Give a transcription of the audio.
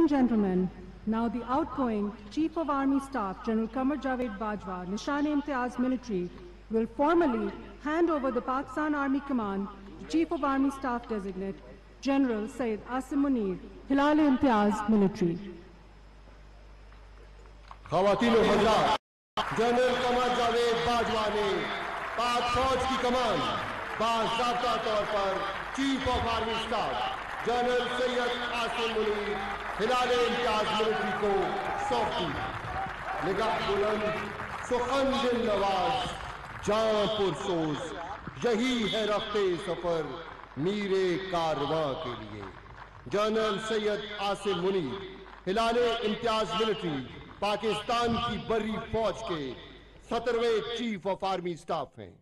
and gentlemen, now the outgoing Chief of Army Staff, General Qamar Javed Bajwa, Nishan-e-Imtiaz Military, will formally hand over the Pakistan Army Command to Chief of Army Staff Designate, General Syed Asim Munir, Hilal-e-Imtiaz Military. ख़वातीन व हज़रात, general Qamar Javed Bajwa ने पाक फौज की कमान बाज़ाब्ता तौर पर chief of army staff general Syed Asim Munir Hilal-e-Imtiaz military को सौंप दी। निगाह बुलंद, सुखन दिल नवाज, जान पुरसोज, यही है रफ्ते सफर मीरे कारवां के लिए। जनरल सैयद आसिम मुनीर हिलाल-ए-इम्तियाज मिलिट्री पाकिस्तान की बर्री फौज के 17वें चीफ ऑफ आर्मी स्टाफ हैं।